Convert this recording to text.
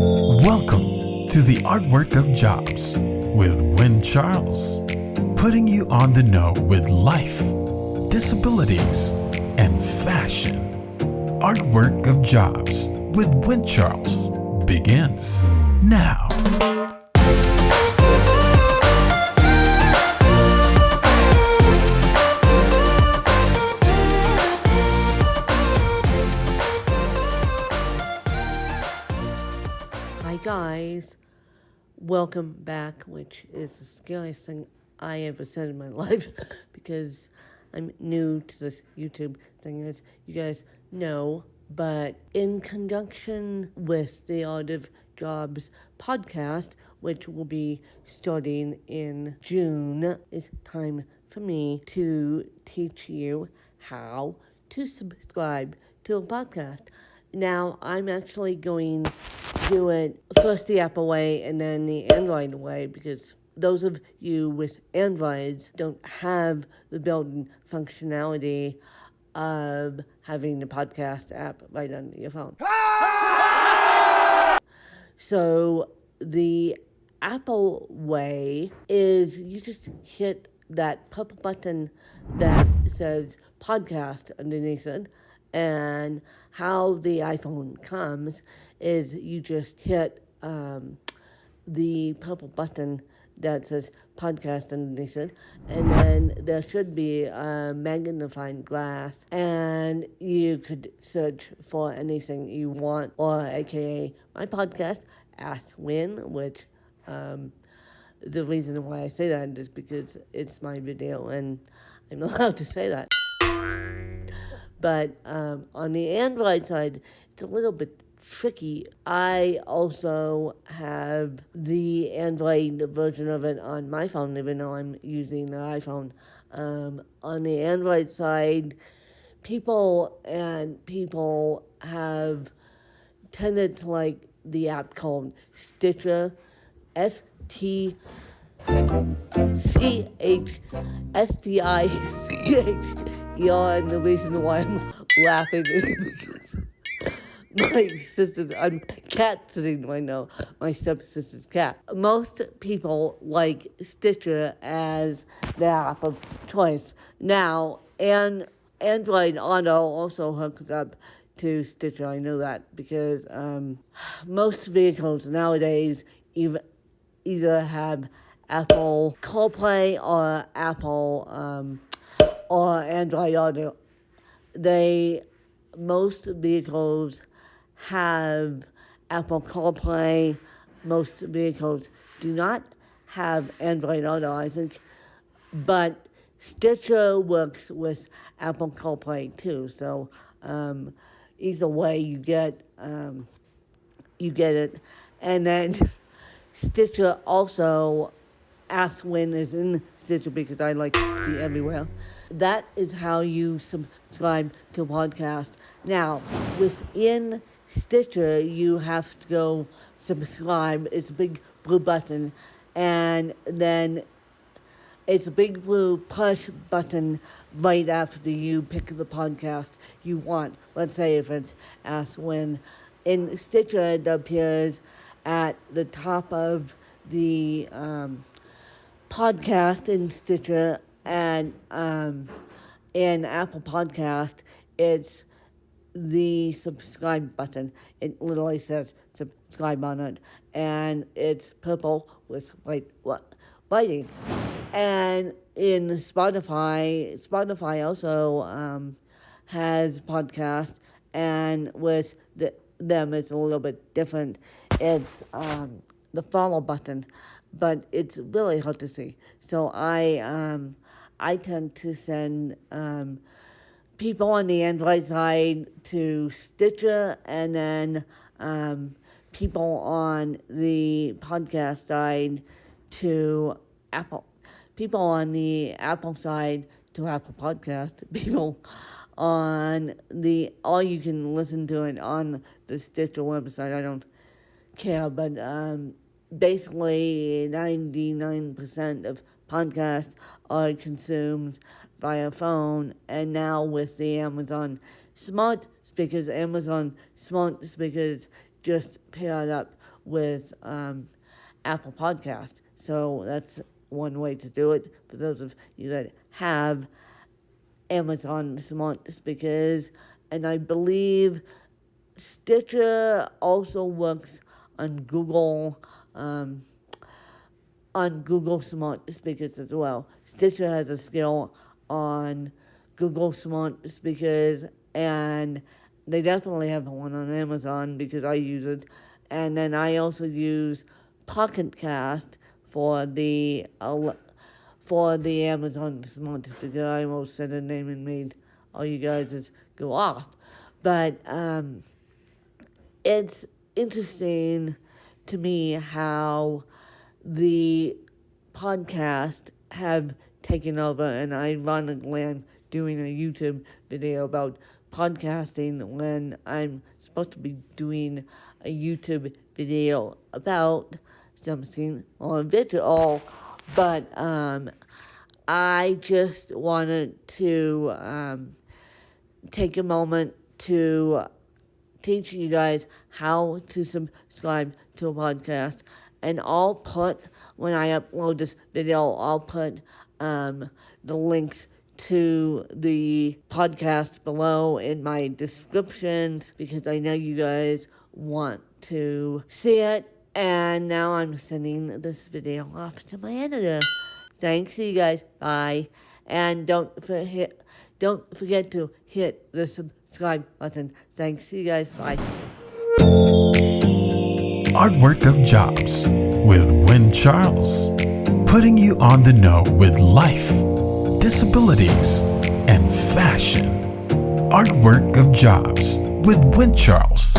Welcome to the Artwork of Jobs with Win Charles, putting you on the know with life, disabilities, and fashion. Artwork of Jobs with Win Charles begins now. Hi guys, welcome back, which is the scariest thing I ever said in my life because I'm new to this YouTube thing, as you guys know. But in conjunction with the Art of Jobs podcast, which will be starting in June, it's time for me to teach you how to subscribe to a podcast. Now, I'm actually going to do it first the Apple way and then the Android way, because those of you with Androids don't have the built-in functionality of having the podcast app right on your phone. So the Apple way is you just hit that purple button that says podcast underneath it, and how the iPhone comes is you just hit the purple button that says podcast underneath it, and then there should be a magnifying glass, and you could search for anything you want, or aka my podcast, Ask Win, which the reason why I say that is because it's my video and I'm allowed to say that. But on the Android side, it's a little bit tricky. I also have the Android version of it on my phone, even though I'm using the iPhone. On the Android side, people have tended to like the app called Stitcher, STCHSTICH. And the reason why I'm laughing is because my sister's, I'm cat sitting right now, my stepsister's cat. Most people like Stitcher as the app of choice. Now, and Android Auto also hooks up to Stitcher. I know that because most vehicles nowadays either have Apple CarPlay or Apple or Android Auto. Most vehicles have Apple CarPlay. Most vehicles do not have Android Auto, I think. But Stitcher works with Apple CarPlay too. So either way, you get it. And then Stitcher also Ask When is in Stitcher because I like to be everywhere. That is how you subscribe to a podcast. Now, within Stitcher, you have to go subscribe. It's a big blue button, and then it's a big blue push button right after you pick the podcast you want. Let's say if it's Ask When. In Stitcher, it appears at the top of the podcast in Stitcher, and in Apple Podcast, it's the subscribe button. It literally says subscribe on it, and it's purple with white writing. And in Spotify also has podcast, and with them it's a little bit different. It's the follow button, but it's really hard to see. So I tend to send people on the Android side to Stitcher, and then people on the podcast side to Apple. People on the Apple side to Apple Podcast. People on or you can listen to it on the Stitcher website. I don't care, but basically 99% of podcasts are consumed via phone, and now with the Amazon smart speakers just paired up with Apple Podcast. So that's one way to do it for those of you that have Amazon Smart Speakers. And I believe Stitcher also works on Google Smart Speakers as well. Stitcher has a skill on Google Smart Speakers, and they definitely have one on Amazon because I use it. And then I also use Pocket Cast for the Amazon Smart Speaker. I almost said a name and made all you guys just go off. But it's interesting to me how the podcast have taken over, and ironically I'm doing a YouTube video about podcasting when I'm supposed to be doing a YouTube video about something more visual, but I just wanted to take a moment to teach you guys how to subscribe to a podcast. And I'll put, when I upload this video, I'll put the links to the podcast below in my descriptions because I know you guys want to see it. And now I'm sending this video off to my editor. Thanks, you guys. Bye. And don't forget to hit the subscribe button. Thanks, you guys. Bye. Artwork of Jobs with Win Charles. Putting you on the know with life, disabilities, and fashion. Artwork of Jobs with Win Charles.